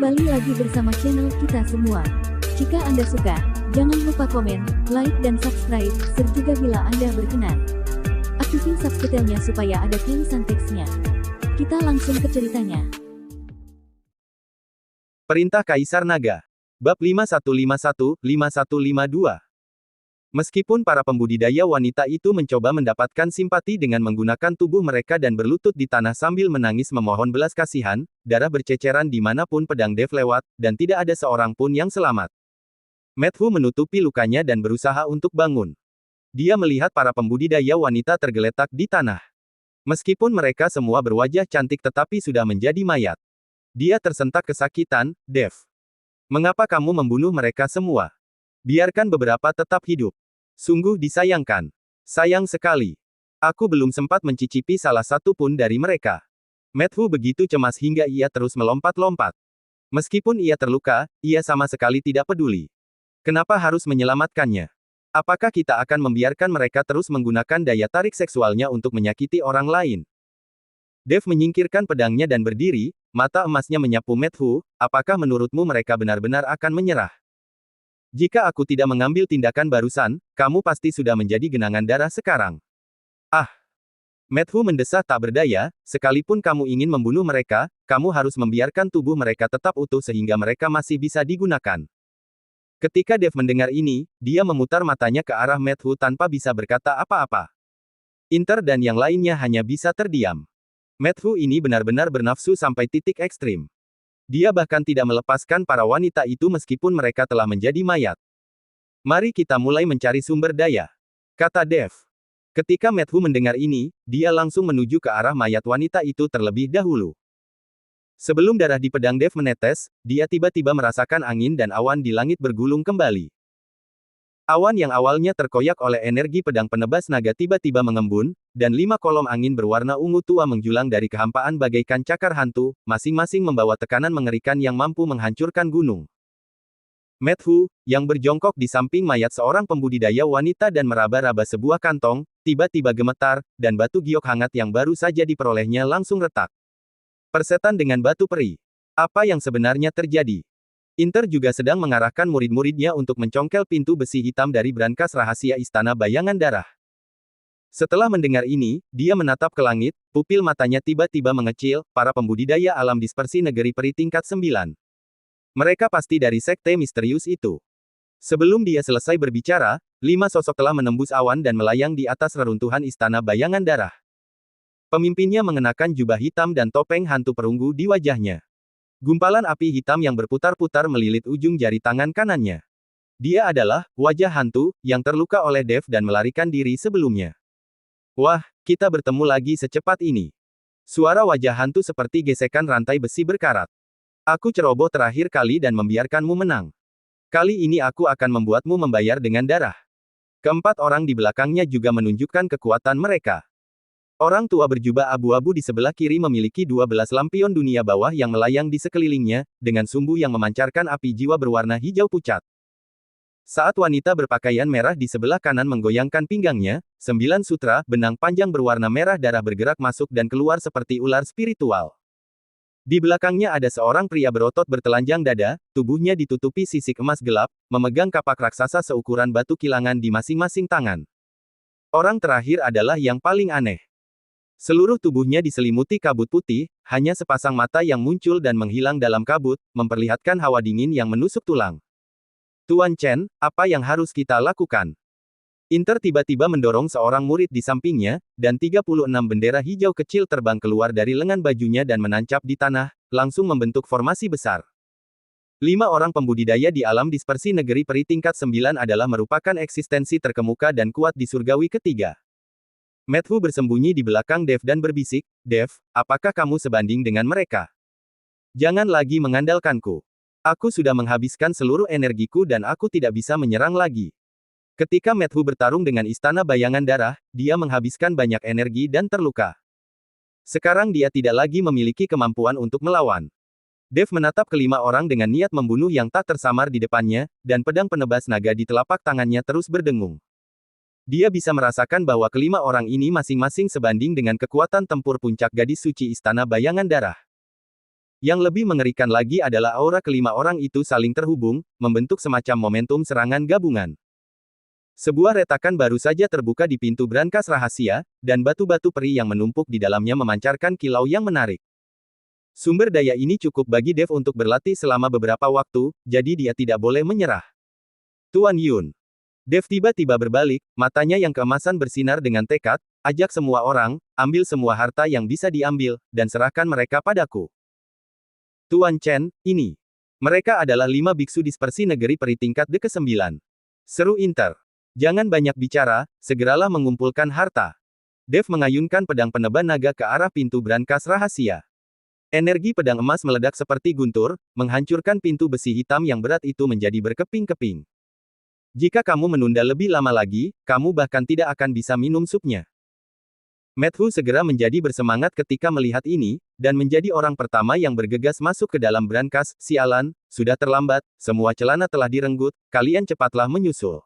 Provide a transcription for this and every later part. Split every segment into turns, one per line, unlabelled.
Kembali lagi bersama channel kita semua. Jika Anda suka, jangan lupa komen, like dan subscribe, serta bila Anda berkenan, aktifin subtitlenya supaya ada tulisan teksnya. Kita langsung ke ceritanya.
Perintah Kaisar Naga. Bab 5151-5152. Meskipun para pembudidaya wanita itu mencoba mendapatkan simpati dengan menggunakan tubuh mereka dan berlutut di tanah sambil menangis memohon belas kasihan, darah berceceran dimanapun pedang Dev lewat, dan tidak ada seorang pun yang selamat. Matthew menutupi lukanya dan berusaha untuk bangun. Dia melihat para pembudidaya wanita tergeletak di tanah. Meskipun mereka semua berwajah cantik tetapi sudah menjadi mayat. Dia tersentak kesakitan. Dev, mengapa kamu membunuh mereka semua? Biarkan beberapa tetap hidup. Sungguh disayangkan. Sayang sekali. Aku belum sempat mencicipi salah satu pun dari mereka. Matthew begitu cemas hingga ia terus melompat-lompat. Meskipun ia terluka, ia sama sekali tidak peduli. Kenapa harus menyelamatkannya? Apakah kita akan membiarkan mereka terus menggunakan daya tarik seksualnya untuk menyakiti orang lain? Dev menyingkirkan pedangnya dan berdiri, mata emasnya menyapu Matthew. Apakah menurutmu mereka benar-benar akan menyerah? Jika aku tidak mengambil tindakan barusan, kamu pasti sudah menjadi genangan darah sekarang. Ah! Matthew mendesah tak berdaya, sekalipun kamu ingin membunuh mereka, kamu harus membiarkan tubuh mereka tetap utuh sehingga mereka masih bisa digunakan. Ketika Dev mendengar ini, dia memutar matanya ke arah Matthew tanpa bisa berkata apa-apa. Inter dan yang lainnya hanya bisa terdiam. Matthew ini benar-benar bernafsu sampai titik ekstrim. Dia bahkan tidak melepaskan para wanita itu meskipun mereka telah menjadi mayat. Mari kita mulai mencari sumber daya, kata Dev. Ketika Matthew mendengar ini, dia langsung menuju ke arah mayat wanita itu terlebih dahulu. Sebelum darah di pedang Dev menetes, dia tiba-tiba merasakan angin dan awan di langit bergulung kembali. Awan yang awalnya terkoyak oleh energi pedang penebas naga tiba-tiba mengembun, dan 5 kolom angin berwarna ungu tua menjulang dari kehampaan bagaikan cakar hantu, masing-masing membawa tekanan mengerikan yang mampu menghancurkan gunung. Matthew, yang berjongkok di samping mayat seorang pembudidaya wanita dan meraba-raba sebuah kantong, tiba-tiba gemetar, dan batu giok hangat yang baru saja diperolehnya langsung retak. Persetan dengan batu peri. Apa yang sebenarnya terjadi? Inter juga sedang mengarahkan murid-muridnya untuk mencongkel pintu besi hitam dari brankas rahasia Istana Bayangan Darah. Setelah mendengar ini, dia menatap ke langit, pupil matanya tiba-tiba mengecil. Para pembudidaya alam dispersi negeri peri tingkat 9. Mereka pasti dari sekte misterius itu. Sebelum dia selesai berbicara, 5 sosok telah menembus awan dan melayang di atas reruntuhan Istana Bayangan Darah. Pemimpinnya mengenakan jubah hitam dan topeng hantu perunggu di wajahnya. Gumpalan api hitam yang berputar-putar melilit ujung jari tangan kanannya. Dia adalah wajah hantu yang terluka oleh Dev dan melarikan diri sebelumnya. Wah, kita bertemu lagi secepat ini. Suara wajah hantu seperti gesekan rantai besi berkarat. Aku ceroboh terakhir kali dan membiarkanmu menang. Kali ini aku akan membuatmu membayar dengan darah. Keempat orang di belakangnya juga menunjukkan kekuatan mereka. Orang tua berjubah abu-abu di sebelah kiri memiliki 12 lampion dunia bawah yang melayang di sekelilingnya, dengan sumbu yang memancarkan api jiwa berwarna hijau pucat. Saat wanita berpakaian merah di sebelah kanan menggoyangkan pinggangnya, 9 sutra, benang panjang berwarna merah darah bergerak masuk dan keluar seperti ular spiritual. Di belakangnya ada seorang pria berotot bertelanjang dada, tubuhnya ditutupi sisik emas gelap, memegang kapak raksasa seukuran batu kilangan di masing-masing tangan. Orang terakhir adalah yang paling aneh. Seluruh tubuhnya diselimuti kabut putih, hanya sepasang mata yang muncul dan menghilang dalam kabut, memperlihatkan hawa dingin yang menusuk tulang. Tuan Chen, apa yang harus kita lakukan? Inter tiba-tiba mendorong seorang murid di sampingnya, dan 36 bendera hijau kecil terbang keluar dari lengan bajunya dan menancap di tanah, langsung membentuk formasi besar. 5 orang pembudidaya di alam dispersi negeri peri tingkat 9 adalah merupakan eksistensi terkemuka dan kuat di surgawi ketiga. Matthew bersembunyi di belakang Dev dan berbisik, Dev, apakah kamu sebanding dengan mereka? Jangan lagi mengandalkanku. Aku sudah menghabiskan seluruh energiku dan aku tidak bisa menyerang lagi. Ketika Matthew bertarung dengan Istana Bayangan Darah, dia menghabiskan banyak energi dan terluka. Sekarang dia tidak lagi memiliki kemampuan untuk melawan. Dev menatap kelima orang dengan niat membunuh yang tak tersamar di depannya, dan pedang penebas naga di telapak tangannya terus berdengung. Dia bisa merasakan bahwa kelima orang ini masing-masing sebanding dengan kekuatan tempur puncak gadis suci Istana Bayangan Darah. Yang lebih mengerikan lagi adalah aura kelima orang itu saling terhubung, membentuk semacam momentum serangan gabungan. Sebuah retakan baru saja terbuka di pintu brankas rahasia, dan batu-batu peri yang menumpuk di dalamnya memancarkan kilau yang menarik. Sumber daya ini cukup bagi Dev untuk berlatih selama beberapa waktu, jadi dia tidak boleh menyerah. Tuan Yun. Dev tiba-tiba berbalik, matanya yang keemasan bersinar dengan tekad, ajak semua orang, ambil semua harta yang bisa diambil, dan serahkan mereka padaku. Tuan Chen, ini. Mereka adalah 5 biksu dispersi negeri peri tingkat ke-9. Seru Inter. Jangan banyak bicara, segeralah mengumpulkan harta. Dev mengayunkan pedang penebas naga ke arah pintu brankas rahasia. Energi pedang emas meledak seperti guntur, menghancurkan pintu besi hitam yang berat itu menjadi berkeping-keping. Jika kamu menunda lebih lama lagi, kamu bahkan tidak akan bisa minum supnya. Matthew segera menjadi bersemangat ketika melihat ini, dan menjadi orang pertama yang bergegas masuk ke dalam brankas. Sialan, sudah terlambat, semua celana telah direnggut, kalian cepatlah menyusul.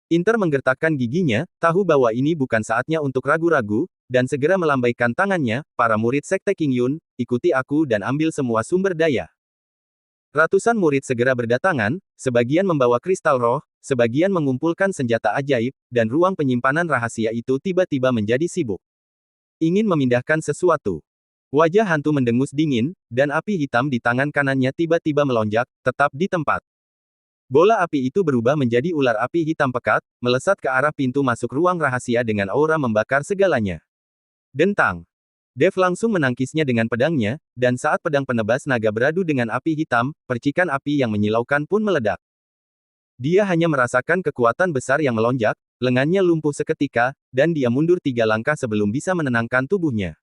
Inter menggertakkan giginya, tahu bahwa ini bukan saatnya untuk ragu-ragu, dan segera melambaikan tangannya, para murid Sekte King Yun, ikuti aku dan ambil semua sumber daya. Ratusan murid segera berdatangan, sebagian membawa kristal roh, sebagian mengumpulkan senjata ajaib, dan ruang penyimpanan rahasia itu tiba-tiba menjadi sibuk. Ingin memindahkan sesuatu. Wajah hantu mendengus dingin, dan api hitam di tangan kanannya tiba-tiba melonjak, tetap di tempat. Bola api itu berubah menjadi ular api hitam pekat, melesat ke arah pintu masuk ruang rahasia dengan aura membakar segalanya. Dentang. Dev langsung menangkisnya dengan pedangnya, dan saat pedang penebas naga beradu dengan api hitam, percikan api yang menyilaukan pun meledak. Dia hanya merasakan kekuatan besar yang melonjak, lengannya lumpuh seketika, dan dia mundur 3 langkah sebelum bisa menenangkan tubuhnya.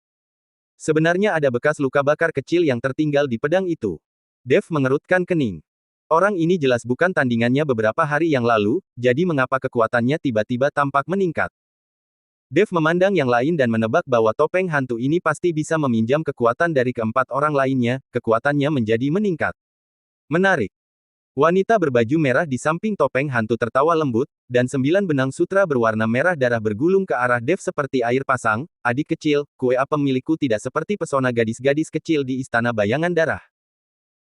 Sebenarnya ada bekas luka bakar kecil yang tertinggal di pedang itu. Dev mengerutkan kening. Orang ini jelas bukan tandingannya beberapa hari yang lalu, jadi mengapa kekuatannya tiba-tiba tampak meningkat. Dev memandang yang lain dan menebak bahwa topeng hantu ini pasti bisa meminjam kekuatan dari keempat orang lainnya, kekuatannya menjadi meningkat. Menarik. Wanita berbaju merah di samping topeng hantu tertawa lembut, dan 9 benang sutra berwarna merah darah bergulung ke arah Dev seperti air pasang. Adik kecil, kue apem milikku tidak seperti pesona gadis-gadis kecil di istana bayangan darah.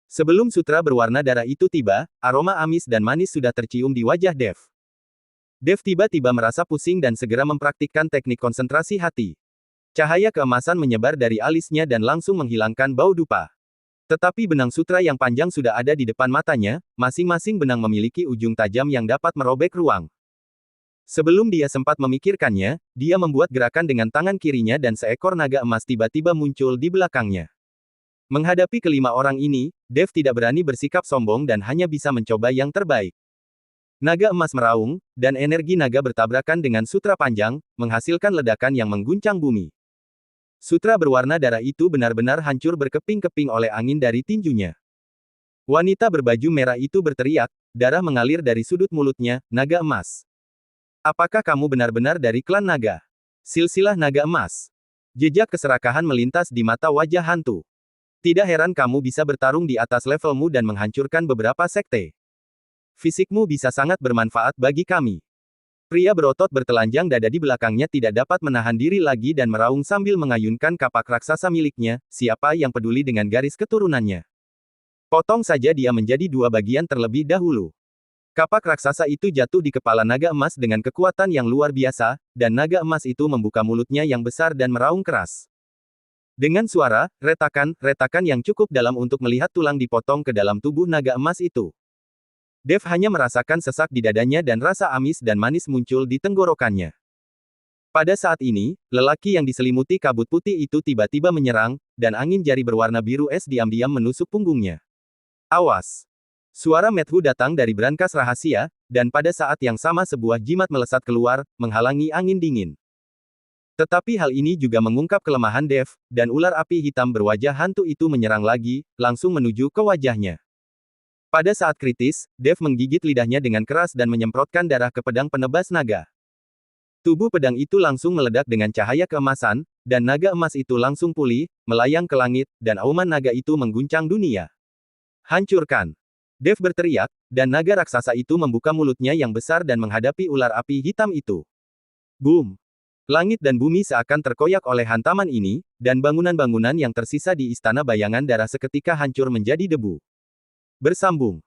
Sebelum sutra berwarna darah itu tiba, aroma amis dan manis sudah tercium di wajah Dev. Dev tiba-tiba merasa pusing dan segera mempraktikkan teknik konsentrasi hati. Cahaya keemasan menyebar dari alisnya dan langsung menghilangkan bau dupa. Tetapi benang sutra yang panjang sudah ada di depan matanya, masing-masing benang memiliki ujung tajam yang dapat merobek ruang. Sebelum dia sempat memikirkannya, dia membuat gerakan dengan tangan kirinya dan seekor naga emas tiba-tiba muncul di belakangnya. Menghadapi kelima orang ini, Dev tidak berani bersikap sombong dan hanya bisa mencoba yang terbaik. Naga emas meraung, dan energi naga bertabrakan dengan sutra panjang, menghasilkan ledakan yang mengguncang bumi. Sutra berwarna darah itu benar-benar hancur berkeping-keping oleh angin dari tinjunya. Wanita berbaju merah itu berteriak, darah mengalir dari sudut mulutnya, naga emas. Apakah kamu benar-benar dari klan naga? Silsilah naga emas. Jejak keserakahan melintas di mata wajah hantu. Tidak heran kamu bisa bertarung di atas levelmu dan menghancurkan beberapa sekte. Fisikmu bisa sangat bermanfaat bagi kami. Pria berotot bertelanjang dada di belakangnya tidak dapat menahan diri lagi dan meraung sambil mengayunkan kapak raksasa miliknya, siapa yang peduli dengan garis keturunannya. Potong saja dia menjadi 2 bagian terlebih dahulu. Kapak raksasa itu jatuh di kepala naga emas dengan kekuatan yang luar biasa, dan naga emas itu membuka mulutnya yang besar dan meraung keras. Dengan suara, retakan yang cukup dalam untuk melihat tulang dipotong ke dalam tubuh naga emas itu. Dev hanya merasakan sesak di dadanya dan rasa amis dan manis muncul di tenggorokannya. Pada saat ini, lelaki yang diselimuti kabut putih itu tiba-tiba menyerang, dan angin jari berwarna biru es diam-diam menusuk punggungnya. Awas! Suara Matthew datang dari brankas rahasia, dan pada saat yang sama sebuah jimat melesat keluar, menghalangi angin dingin. Tetapi hal ini juga mengungkap kelemahan Dev, dan ular api hitam berwajah hantu itu menyerang lagi, langsung menuju ke wajahnya. Pada saat kritis, Dev menggigit lidahnya dengan keras dan menyemprotkan darah ke pedang penebas naga. Tubuh pedang itu langsung meledak dengan cahaya keemasan, dan naga emas itu langsung pulih, melayang ke langit, dan auman naga itu mengguncang dunia. Hancurkan! Dev berteriak, dan naga raksasa itu membuka mulutnya yang besar dan menghadapi ular api hitam itu. Boom! Langit dan bumi seakan terkoyak oleh hantaman ini, dan bangunan-bangunan yang tersisa di istana bayangan darah seketika hancur menjadi debu. Bersambung.